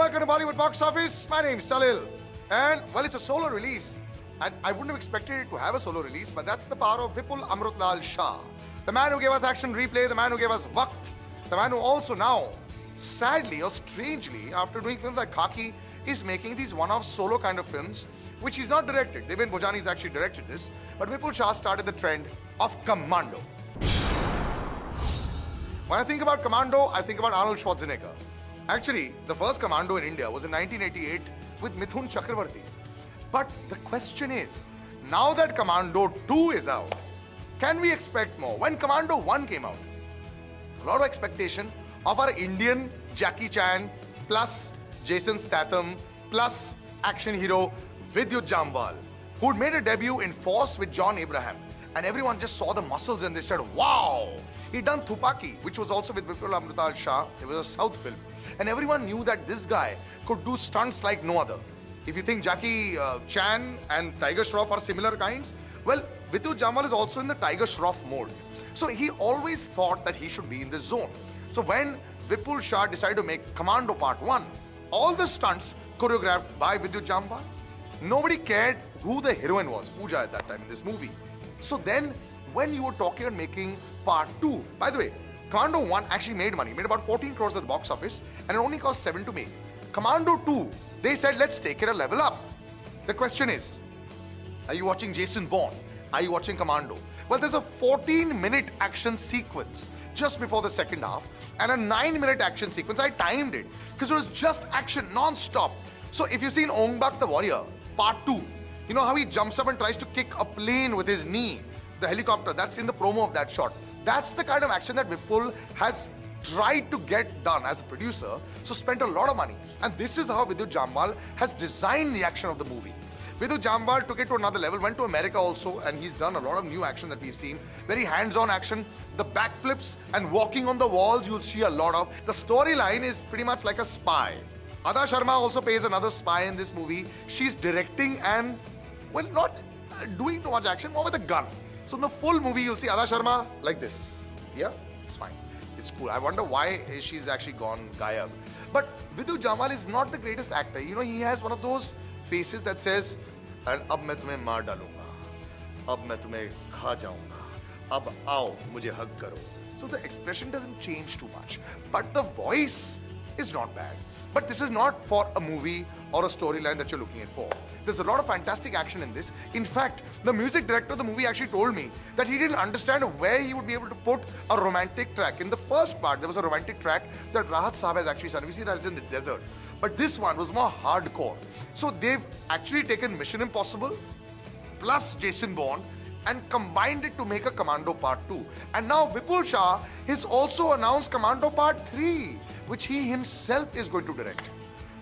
welcome to Bollywood Box Office. My name's Salil. And, well, it's a solo release. And I wouldn't have expected it to have a solo release, but that's the power of Vipul Amrutlal Shah. The man who gave us Action Replay, the man who gave us Waqt, the man who also now, sadly or strangely, after doing films like Khaki, is making these one-off solo kind of films, which he's not directed. Devendra Bhojani's actually directed this, but Vipul Shah started the trend of Commando. When I think about Commando, I think about Arnold Schwarzenegger. Actually, the first Commando in India was in 1988 with Mithun Chakravarti. But the question is, now that Commando 2 is out, can we expect more? When Commando 1 came out, a lot of expectation of our Indian Jackie Chan plus Jason Statham plus action hero Vidyut Jamwal, who'd made a debut in Force with John Abraham. And everyone just saw the muscles and they said, wow! He'd done Thupaki, which was also with Vipul Amrutlal Shah. It was a South film. And everyone knew that this guy could do stunts like no other. If you think Jackie Chan and Tiger Shroff are similar kinds, well, Vidyut Jamwal is also in the Tiger Shroff mode. So he always thought that he should be in this zone. So when Vipul Shah decided to make Commando Part 1, all the stunts choreographed by Vidyut Jamwal, nobody cared who the heroine was, Pooja at that time in this movie. So then, when you were talking and making Part 2, by the way, Commando 1 actually made money, made about 14 crores at the box office, and it only cost 7 to make. Commando 2, they said, let's take it a level up. The question is, are you watching Jason Bourne? Are you watching Commando? Well, there's a 14-minute action sequence just before the second half, and a 9-minute action sequence. I timed it, because it was just action, non-stop. So if you've seen Ong Bak the Warrior, Part 2, you know how he jumps up and tries to kick a plane with his knee, the helicopter, that's in the promo of that shot. That's the kind of action that Vipul has tried to get done as a producer, so spent a lot of money. And this is how Vidyut Jamwal has designed the action of the movie. Vidyut Jamwal took it to another level, went to America also, and he's done a lot of new action that we've seen. Very hands-on action. The backflips and walking on the walls you'll see a lot of. The storyline is pretty much like a spy. Ada Sharma also plays another spy in this movie. She's directing and, well, not doing too much action, more with a gun. So in the full movie, you'll see Ada Sharma like this. Yeah, it's fine. It's cool. I wonder why she's actually gone Gayab. But Vidyut Jamwal is not the greatest actor. You know, he has one of those faces that says, and ab main tumhe maar dalunga, ab main tumhe kha jaunga, ab aao mujhe hug karo. So the expression doesn't change too much, but the voice is not bad. But this is not for a movie or a storyline that you're looking at for. There's a lot of fantastic action in this. In fact, the music director of the movie actually told me that he didn't understand where he would be able to put a romantic track. In the first part, there was a romantic track that Rahat Saab has actually sung. We see that it's in the desert. But this one was more hardcore. So they've actually taken Mission Impossible plus Jason Bourne and combined it to make a Commando Part 2. And now Vipul Shah has also announced Commando Part 3, which he himself is going to direct.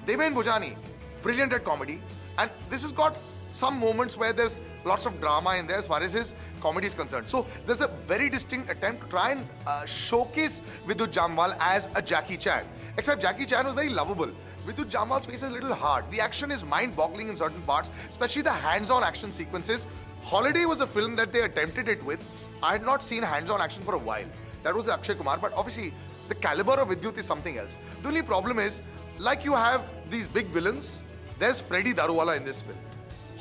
Devendra Bhojani, brilliant at comedy, and this has got some moments where there's lots of drama in there as far as his comedy is concerned. So there's a very distinct attempt to try and showcase Vidyut Jamwal as a Jackie Chan. Except Jackie Chan was very lovable. Vidyut Jamwal's face is a little hard. The action is mind-boggling in certain parts, especially the hands-on action sequences. Holiday was a film that they attempted it with. I had not seen hands-on action for a while. That was Akshay Kumar, but obviously the caliber of Vidyut is something else. The only problem is, like you have these big villains, there's Freddy Daruwala in this film.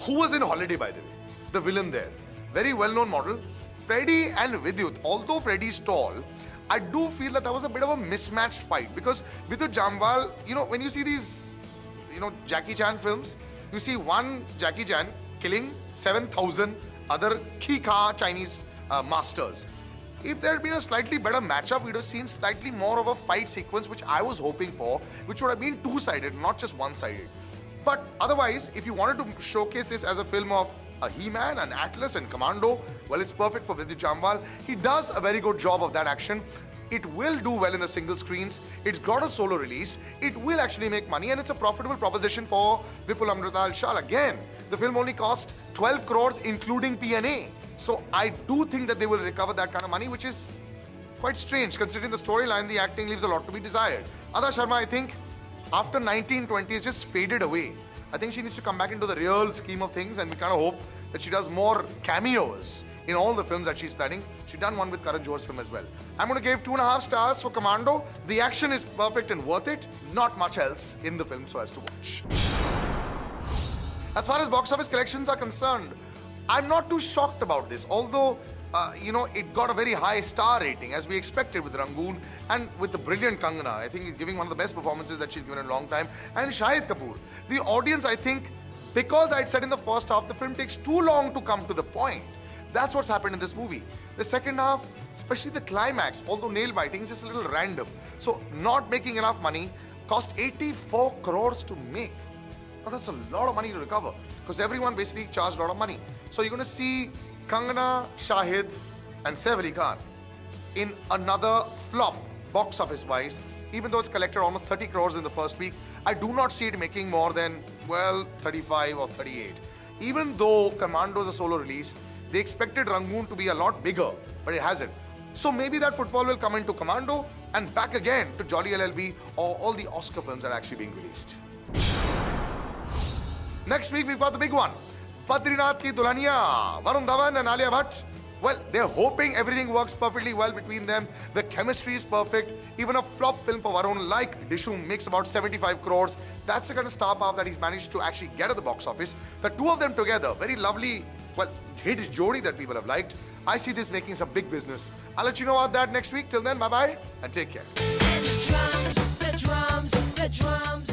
Who was in Holiday, by the way? The villain there. Very well-known model. Freddy and Vidyut, although Freddy's tall, I do feel that was a bit of a mismatched fight, because Vidyut Jamwal, you know, when you see these, you know, Jackie Chan films, you see one Jackie Chan killing 7,000 other Kika Chinese masters. If there had been a slightly better matchup, we'd have seen slightly more of a fight sequence, which I was hoping for, which would have been two-sided, not just one-sided. But otherwise, if you wanted to showcase this as a film of a He-Man, an Atlas, and Commando, well, it's perfect for Vidyut Jamwal. He does a very good job of that action. It will do well in the single screens. It's got a solo release. It will actually make money, and it's a profitable proposition for Vipul Amrutlal Shah. Again, the film only cost 12 crores, including P&A. So I do think that they will recover that kind of money, which is quite strange, considering the storyline. The acting leaves a lot to be desired. Ada Sharma, I think, after 1920, has just faded away. I think she needs to come back into the real scheme of things, and we kind of hope that she does more cameos in all the films that she's planning. She's done one with Karan Johar's film as well. I'm going to give 2.5 stars for Commando. The action is perfect and worth it. Not much else in the film so as to watch. As far as box office collections are concerned, I'm not too shocked about this. Although, it got a very high star rating as we expected with Rangoon and with the brilliant Kangana. I think he's giving one of the best performances that she's given in a long time. And Shahid Kapoor. The audience, I think, because I'd said in the first half, the film takes too long to come to the point. That's what's happened in this movie. The second half, especially the climax, although nail-biting, is just a little random. So not making enough money, cost 84 crores to make. Now that's a lot of money to recover because everyone basically charged a lot of money. So you're going to see Kangana, Shahid and Saif Ali Khan in another flop box office wise. Even though it's collected almost 30 crores in the first week, I do not see it making more than, 35 or 38. Even though Commando is a solo release, they expected Rangoon to be a lot bigger, but it hasn't. So maybe that footfall will come into Commando and back again to Jolly LLB or all the Oscar films that are actually being released. Next week, we've got the big one. Badrinath Ki Dulhania, Varun Dhawan and Alia Bhatt. Well, they're hoping everything works perfectly well between them. The chemistry is perfect. Even a flop film for Varun like Dishoom makes about 75 crores. That's the kind of star power that he's managed to actually get at the box office. The two of them together, very lovely, hit jodi that people have liked. I see this making some big business. I'll let you know about that next week. Till then, bye-bye and take care. The drums, the drums, the drums.